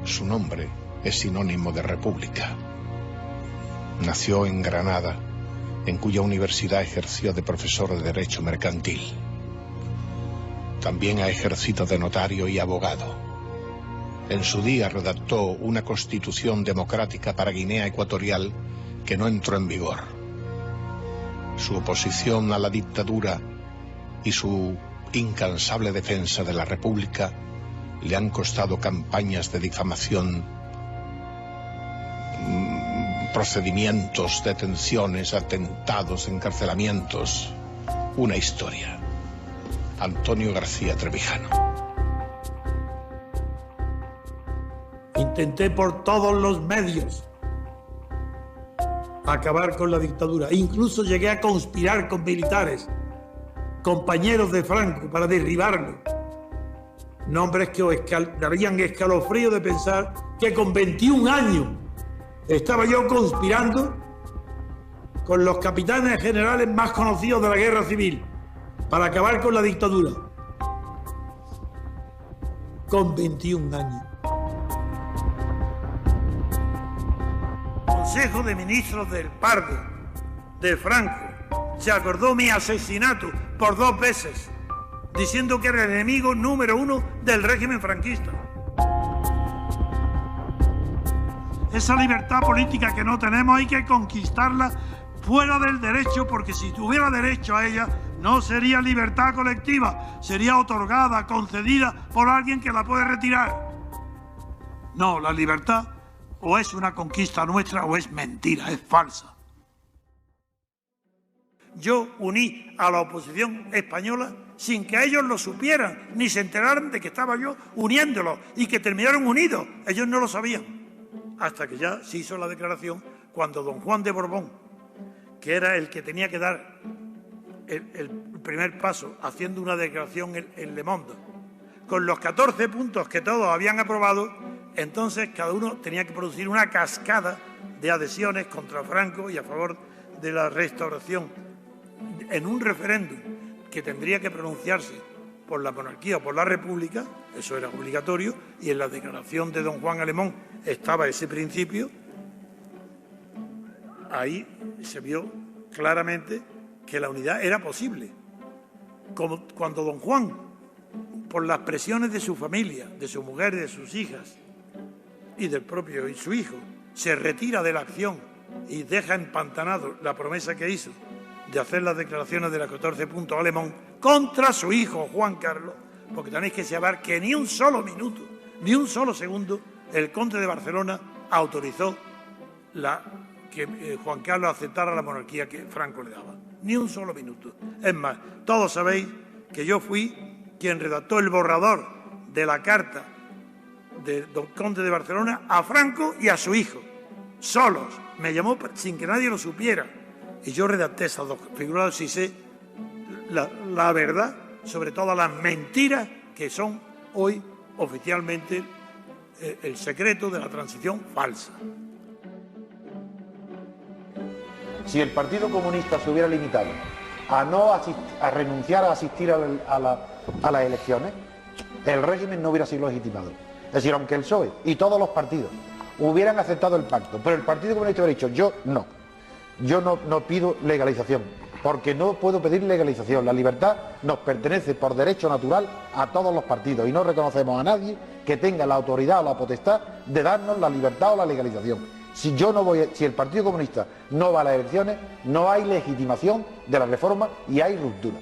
Su nombre es sinónimo de república. Nació en Granada, en cuya universidad ejerció de profesor de Derecho Mercantil. También ha ejercido de notario y abogado. En su día redactó una constitución democrática para Guinea Ecuatorial que no entró en vigor. Su oposición a la dictadura y su incansable defensa de la República le han costado campañas de difamación, procedimientos, detenciones, atentados, encarcelamientos. Una historia. Antonio García Trevijano. Intenté por todos los medios acabar con la dictadura. Incluso llegué a conspirar con militares, compañeros de Franco, para derribarlo. Nombres que os darían escalofrío de pensar que con 21 años estaba yo conspirando con los capitanes generales más conocidos de la guerra civil para acabar con la dictadura. Con 21 años. Consejo de Ministros del Pardo, de Franco, se acordó mi asesinato por 2 veces, diciendo que era el enemigo número 1 del régimen franquista. Esa libertad política que no tenemos hay que conquistarla fuera del derecho, porque si tuviera derecho a ella no sería libertad colectiva, sería otorgada, concedida por alguien que la puede retirar. No, la libertad o es una conquista nuestra o es mentira, es falsa. Yo uní a la oposición española sin que ellos lo supieran, ni se enteraran de que estaba yo uniéndolos y que terminaron unidos. Ellos no lo sabían. Hasta que ya se hizo la declaración cuando don Juan de Borbón, que era el que tenía que dar el primer paso, haciendo una declaración en Le Monde, con los 14 puntos que todos habían aprobado, entonces cada uno tenía que producir una cascada de adhesiones contra Franco y a favor de la restauración en un referéndum que tendría que pronunciarse por la monarquía o por la república. Eso era obligatorio, y en la declaración de don Juan Alemón estaba ese principio. Ahí se vio claramente que la unidad era posible. Como cuando don Juan, por las presiones de su familia, de su mujer, de sus hijas y del propio y su hijo, se retira de la acción y deja empantanado la promesa que hizo de hacer las declaraciones de los 14 puntos Alemón contra su hijo Juan Carlos, porque tenéis que saber que ni un solo minuto, ni un solo segundo, el conde de Barcelona autorizó que Juan Carlos aceptara la monarquía que Franco le daba. Ni un solo minuto. Es más, todos sabéis que yo fui quien redactó el borrador de la carta del conde de Barcelona a Franco y a su hijo, solos. Me llamó sin que nadie lo supiera. Y yo redacté esas dos figuras, si sé la verdad sobre todas las mentiras que son hoy oficialmente el secreto de la transición falsa. Si el Partido Comunista se hubiera limitado a renunciar a asistir a las elecciones, el régimen no hubiera sido legitimado. Es decir, aunque el PSOE y todos los partidos hubieran aceptado el pacto, pero el Partido Comunista hubiera dicho yo no pido legalización, porque no puedo pedir legalización. La libertad nos pertenece por derecho natural a todos los partidos y no reconocemos a nadie que tenga la autoridad o la potestad de darnos la libertad o la legalización. Si el Partido Comunista no va a las elecciones, no hay legitimación de la reforma y hay ruptura.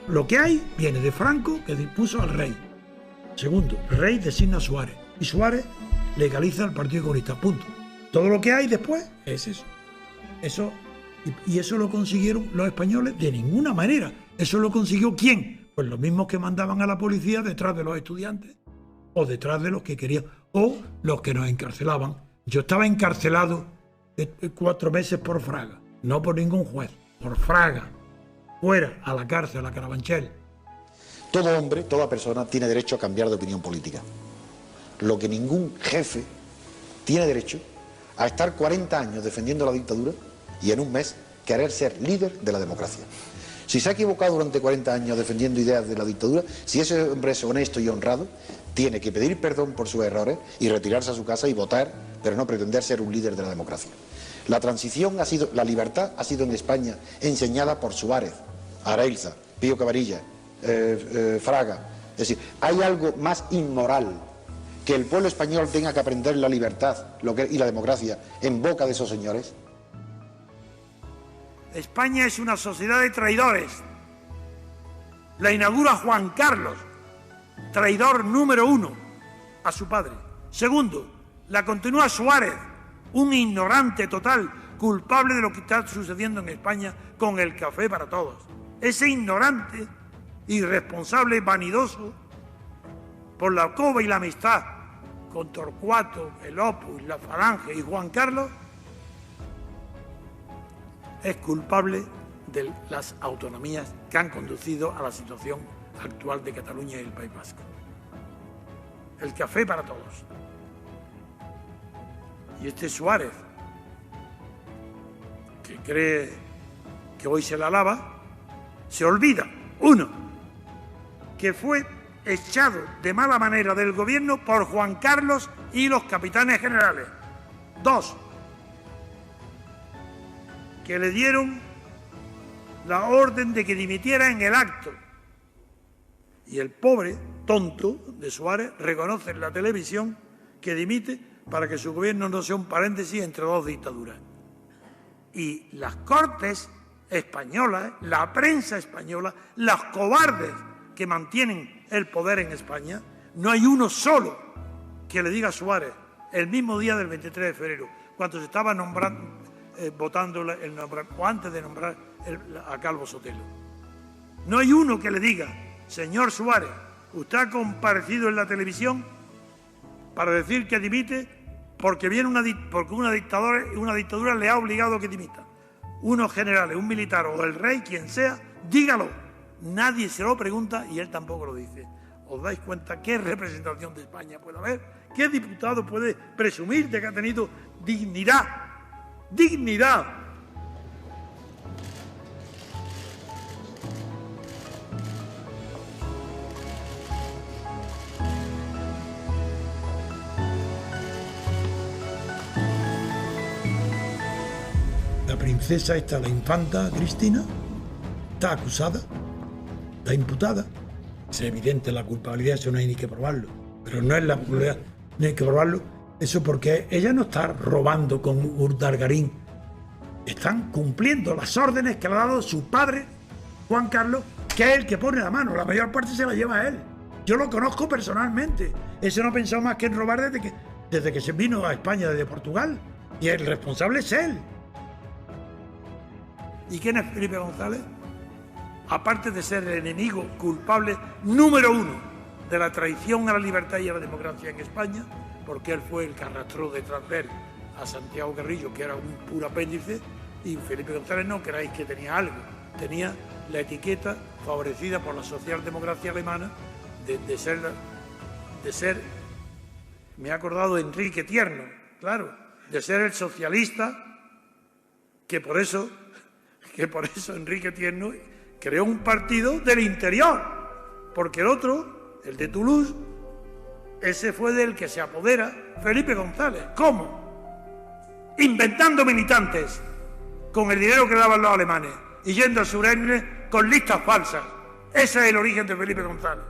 Lo que hay viene de Franco, que dispuso al rey. Segundo, el rey designa a Suárez y Suárez legaliza al Partido Comunista. Punto. Todo lo que hay después es eso. Y eso lo consiguieron los españoles de ninguna manera. ¿Eso lo consiguió quién? Pues los mismos que mandaban a la policía detrás de los estudiantes o detrás de los que querían o los que nos encarcelaban. Yo estaba encarcelado 4 meses por Fraga, no por ningún juez, por Fraga, fuera, a la cárcel, a Carabanchel. Todo hombre, toda persona tiene derecho a cambiar de opinión política. Lo que ningún jefe tiene derecho a estar 40 años defendiendo la dictadura y en un mes querer ser líder de la democracia. Si se ha equivocado durante 40 años defendiendo ideas de la dictadura, si ese hombre es honesto y honrado, tiene que pedir perdón por sus errores y retirarse a su casa y votar, pero no pretender ser un líder de la democracia. La transición ha sido, la libertad ha sido en España enseñada por Suárez, Arailza, Pío Cavarilla, Fraga. Es decir, ¿hay algo más inmoral que el pueblo español tenga que aprender la libertad y la democracia en boca de esos señores? España es una sociedad de traidores. La inaugura Juan Carlos, traidor número 1 a su padre. Segundo, la continúa Suárez, un ignorante total, culpable de lo que está sucediendo en España con el café para todos. Ese ignorante, irresponsable, vanidoso, por la coba y la amistad con Torcuato, el Opus, la Falange y Juan Carlos, es culpable de las autonomías que han conducido a la situación actual de Cataluña y el País Vasco. El café para todos. Y este Suárez, que cree que hoy se la lava, se olvida, uno, que fue echado de mala manera del gobierno por Juan Carlos y los capitanes generales. Dos, que le dieron la orden de que dimitiera en el acto. Y el pobre tonto de Suárez reconoce en la televisión que dimite para que su gobierno no sea un paréntesis entre dos dictaduras. Y las cortes españolas, la prensa española, los cobardes que mantienen el poder en España, no hay uno solo que le diga a Suárez, el mismo día del 23 de febrero, cuando se estaba votando el nombramiento, o antes de nombrar a Calvo Sotelo. No hay uno que le diga, señor Suárez, usted ha comparecido en la televisión para decir que dimite porque una dictadura le ha obligado a que dimita. Unos generales, un militar o el rey, quien sea, dígalo. Nadie se lo pregunta y él tampoco lo dice. ¿Os dais cuenta qué representación de España puede haber? ¿Qué diputado puede presumir de que ha tenido dignidad? ¡Dignidad! La princesa esta, la infanta Cristina, está acusada, está imputada. Es evidente la culpabilidad, eso no hay ni que probarlo. Pero no es la culpabilidad, no hay que probarlo. Eso porque ella no está robando con Urdangarín. Están cumpliendo las órdenes que le ha dado su padre, Juan Carlos, que es el que pone la mano. La mayor parte se la lleva a él. Yo lo conozco personalmente. Ese no ha pensado más que en robar desde que se vino a España desde Portugal. Y el responsable es él. ¿Y quién es Felipe González? Aparte de ser el enemigo culpable número 1 de la traición a la libertad y a la democracia en España, porque él fue el que arrastró detrás de él a Santiago Carrillo, que era un puro apéndice, y Felipe González no creáis que tenía algo, tenía la etiqueta favorecida por la socialdemocracia alemana de ser, me he acordado de Enrique Tierno, claro, de ser el socialista, que por eso Enrique Tierno creó un partido del interior, porque el otro, el de Toulouse, ese fue del que se apodera Felipe González. ¿Cómo? Inventando militantes con el dinero que daban los alemanes y yendo a Suresnes con listas falsas. Ese es el origen de Felipe González.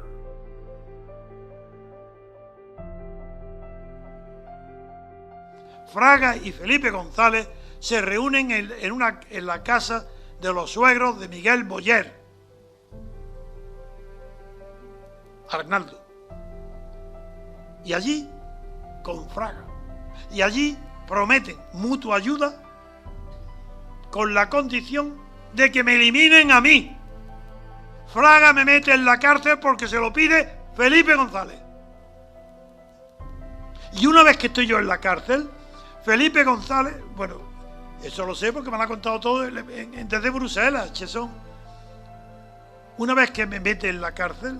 Fraga y Felipe González se reúnen en la casa de los suegros de Miguel Boyer, Arnaldo. Y allí, con Fraga, y allí prometen mutua ayuda con la condición de que me eliminen a mí. Fraga me mete en la cárcel porque se lo pide Felipe González. Y una vez que estoy yo en la cárcel, Felipe González, bueno, eso lo sé porque me lo ha contado todo desde Bruselas, Chesón. Una vez que me mete en la cárcel,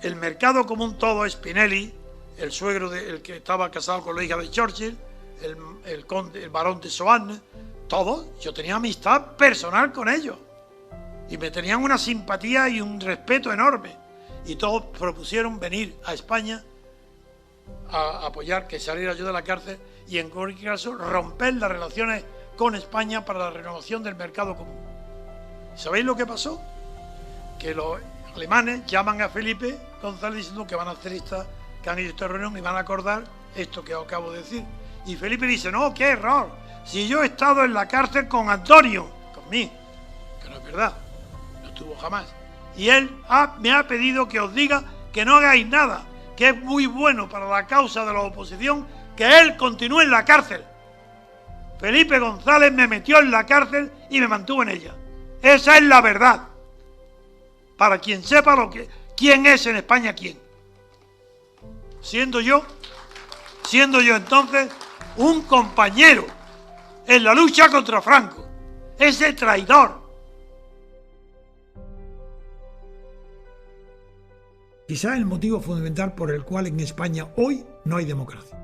el mercado común todo, Spinelli, el suegro el que estaba casado con la hija de Churchill, el barón de Soane, todos, yo tenía amistad personal con ellos. y me tenían una simpatía y un respeto enorme, y todos propusieron venir a España a apoyar que saliera yo de la cárcel y en cualquier caso romper las relaciones con España para la renovación del mercado común. ¿Sabéis lo que pasó? Que los alemanes llaman a Felipe González diciendo que van a hacer que han hecho esta reunión y van a acordar esto que os acabo de decir. Y Felipe dice, no, qué error, si yo he estado en la cárcel con Antonio, conmigo, que no es verdad, no estuvo jamás. Y él me ha pedido que os diga que no hagáis nada, que es muy bueno para la causa de la oposición que él continúe en la cárcel. Felipe González me metió en la cárcel y me mantuvo en ella. Esa es la verdad. Para quien sepa quién es en España quién. Siendo yo entonces un compañero en la lucha contra Franco, ese traidor. Quizá el motivo fundamental por el cual en España hoy no hay democracia.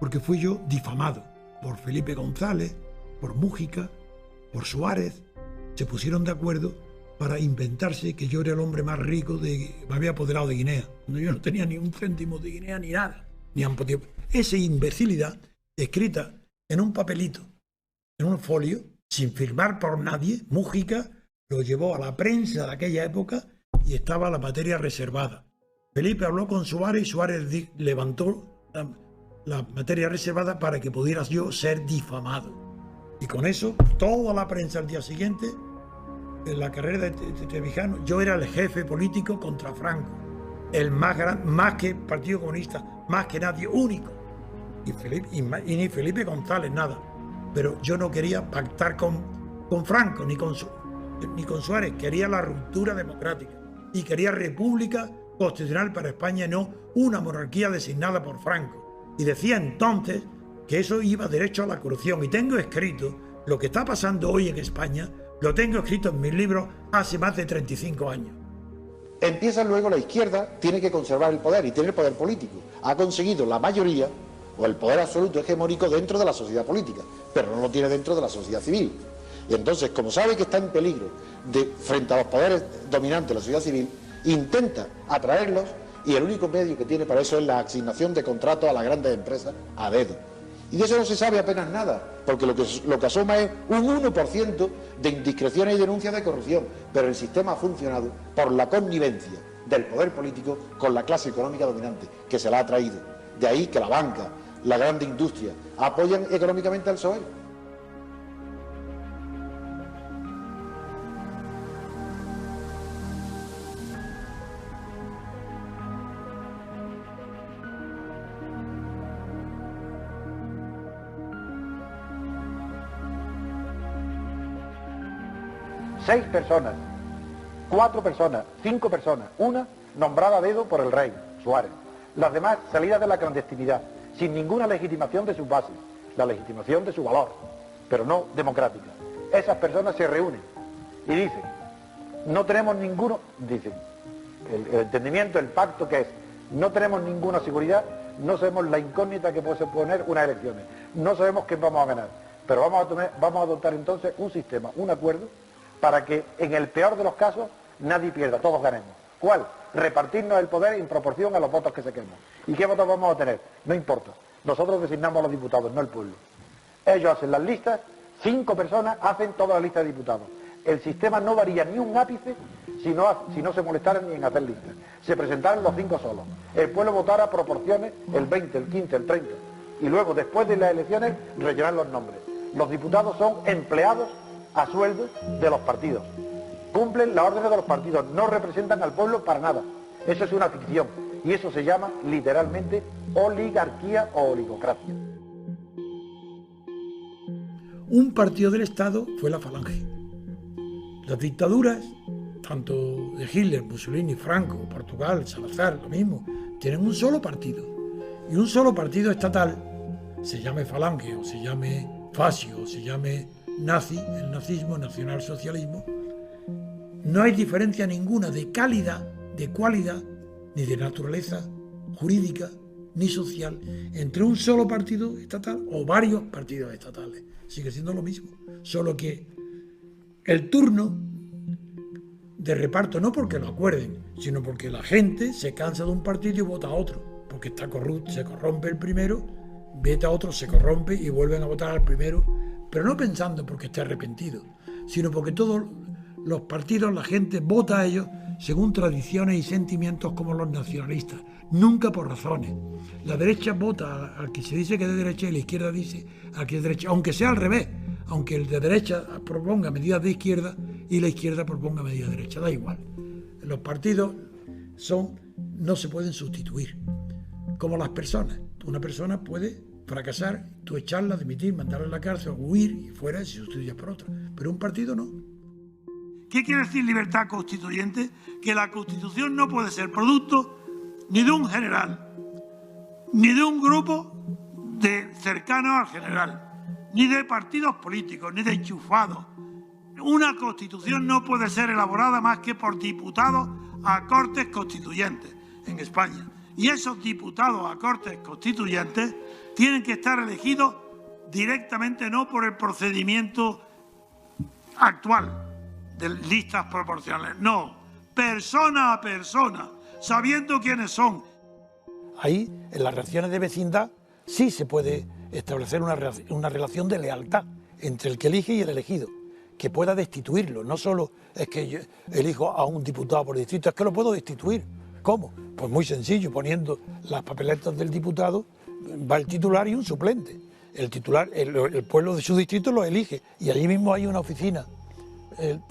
Porque fui yo difamado por Felipe González, por Mújica, por Suárez. Se pusieron de acuerdo para inventarse que yo era el hombre más rico me había apoderado de Guinea, cuando yo no tenía ni un céntimo de Guinea ni nada. Esa imbecilidad escrita en un papelito, en un folio, sin firmar por nadie. Mújica lo llevó a la prensa de aquella época y estaba la materia reservada. Felipe habló con Suárez y Suárez levantó la materia reservada para que pudiera yo ser difamado. Y con eso, toda la prensa al día siguiente, en la carrera de Trevijano, yo era el jefe político contra Franco, el más grande, más que el Partido Comunista, más que nadie, único. Y ni Felipe González, nada. Pero yo no quería pactar con Franco, ni con Suárez. Quería la ruptura democrática y quería república constitucional para España, no una monarquía designada por Franco. Y decía entonces que eso iba derecho a la corrupción. Y tengo escrito lo que está pasando hoy en España, lo tengo escrito en mis libros hace más de 35 años. Empieza luego la izquierda, tiene que conservar el poder y tiene el poder político. Ha conseguido la mayoría o el poder absoluto hegemónico dentro de la sociedad política, pero no lo tiene dentro de la sociedad civil. Y entonces, como sabe que está en peligro frente a los poderes dominantes de la sociedad civil, intenta atraerlos y el único medio que tiene para eso es la asignación de contratos a las grandes empresas a dedo. Y de eso no se sabe apenas nada, porque lo que asoma es un 1% de indiscreciones y denuncias de corrupción, pero el sistema ha funcionado por la connivencia del poder político con la clase económica dominante, que se la ha traído. De ahí que la banca, la grande industria, apoyan económicamente al PSOE. Seis personas, 4 personas, 5 personas, una nombrada a dedo por el rey, Suárez. Las demás salidas de la clandestinidad, sin ninguna legitimación de sus bases, la legitimación de su valor, pero no democrática. Esas personas se reúnen y dicen, no tenemos ninguno, dicen, el entendimiento, el pacto que es, no tenemos ninguna seguridad, no sabemos la incógnita que puede suponer unas elecciones, no sabemos quién vamos a ganar, pero vamos a adoptar entonces un sistema, un acuerdo, para que en el peor de los casos nadie pierda, todos ganemos. ¿Cuál? Repartirnos el poder en proporción a los votos que saquemos. ¿Y qué votos vamos a tener? No importa. Nosotros designamos a los diputados, no el pueblo. Ellos hacen las listas, 5 personas hacen toda la lista de diputados. El sistema no varía ni un ápice si no se molestaran ni en hacer listas. Se presentaron los 5 solos. El pueblo votara proporciones, el 20, el 15, el 30. Y luego, después de las elecciones, rellenar los nombres. Los diputados son empleados a sueldo de los partidos. Cumplen las órdenes de los partidos, no representan al pueblo para nada. Eso es una ficción y eso se llama literalmente oligarquía o oligocracia. Un partido del Estado fue la Falange. Las dictaduras, tanto de Hitler, Mussolini, Franco, Portugal, Salazar, lo mismo, tienen un solo partido. Y un solo partido estatal, se llame Falange o se llame Fascio o se llame nazi, el nazismo, nacionalsocialismo, no hay diferencia ninguna de calidad, de cualidad, ni de naturaleza jurídica, ni social, entre un solo partido estatal o varios partidos estatales. Sigue siendo lo mismo, solo que el turno de reparto, no porque lo acuerden, sino porque la gente se cansa de un partido y vota a otro, porque está corrupto, se corrompe el primero, vete a otro, se corrompe y vuelven a votar al primero, pero no pensando porque esté arrepentido, sino porque todos los partidos, la gente vota a ellos según tradiciones y sentimientos como los nacionalistas, nunca por razones. La derecha vota al que se dice que es de derecha y la izquierda dice al que es de derecha, aunque sea al revés, aunque el de derecha proponga medidas de izquierda y la izquierda proponga medidas de derecha, da igual. Los partidos no se pueden sustituir, como las personas. Una persona puede fracasar, tú echarla, dimitir, mandarla a la cárcel, huir y fuera y se sustituye por otra, pero un partido no. ¿Qué quiere decir libertad constituyente? Que la Constitución no puede ser producto ni de un general, ni de un grupo de cercanos al general, ni de partidos políticos, ni de enchufados. Una Constitución no puede ser elaborada más que por diputados a Cortes Constituyentes en España. Y esos diputados a Cortes Constituyentes tienen que estar elegidos directamente, no por el procedimiento actual de listas proporcionales, no, persona a persona, sabiendo quiénes son. Ahí, en las relaciones de vecindad, sí se puede establecer una relación de lealtad entre el que elige y el elegido, que pueda destituirlo. No solo es que yo elijo a un diputado por distrito, es que lo puedo destituir. ¿Cómo? Pues muy sencillo, poniendo las papeletas del diputado, va el titular y un suplente. El titular, el pueblo de su distrito lo elige y allí mismo hay una oficina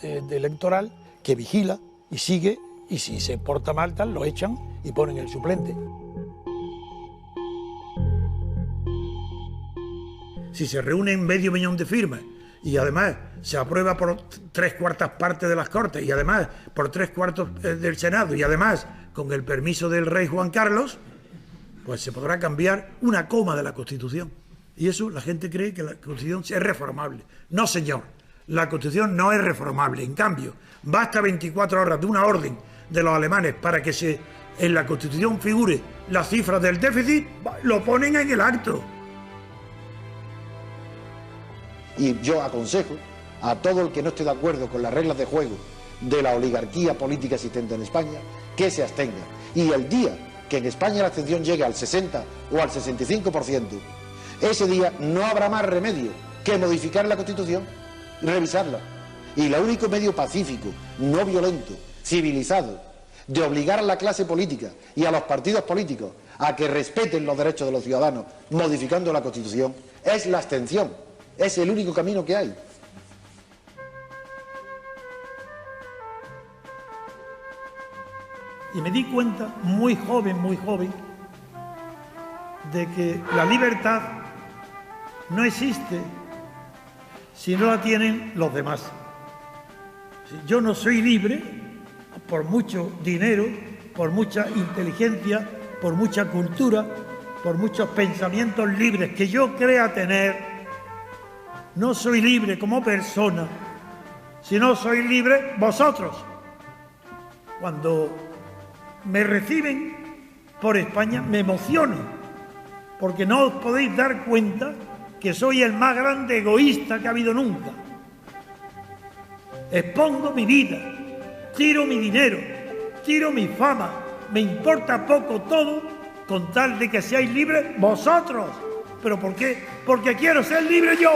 electoral que vigila y sigue, y si se porta mal tal, lo echan y ponen el suplente. Si se reúnen medio millón de firmas y además se aprueba por 3/4 partes de las Cortes y además por 3/4 del Senado y además con el permiso del rey Juan Carlos, pues se podrá cambiar una coma de la Constitución. Y eso la gente cree que la Constitución es reformable. No, señor. La Constitución no es reformable. En cambio, basta 24 horas de una orden de los alemanes para que en la Constitución figure las cifras del déficit, lo ponen en el acto. Y yo aconsejo a todo el que no esté de acuerdo con las reglas de juego de la oligarquía política existente en España, que se abstenga. Y el día que en España la abstención llegue al 60 o al 65%, ese día no habrá más remedio que modificar la Constitución y revisarla. Y el único medio pacífico, no violento, civilizado, de obligar a la clase política y a los partidos políticos a que respeten los derechos de los ciudadanos modificando la Constitución, es la abstención. Es el único camino que hay. Y me di cuenta, muy joven, de que la libertad no existe si no la tienen los demás. Yo no soy libre por mucho dinero, por mucha inteligencia, por mucha cultura, por muchos pensamientos libres que yo crea tener. No soy libre como persona, si no soy libre vosotros. Cuando me reciben por España me emociono, porque no os podéis dar cuenta que soy el más grande egoísta que ha habido nunca. Expongo mi vida, tiro mi dinero, tiro mi fama, me importa poco todo con tal de que seáis libres vosotros. ¿Pero por qué? Porque quiero ser libre yo.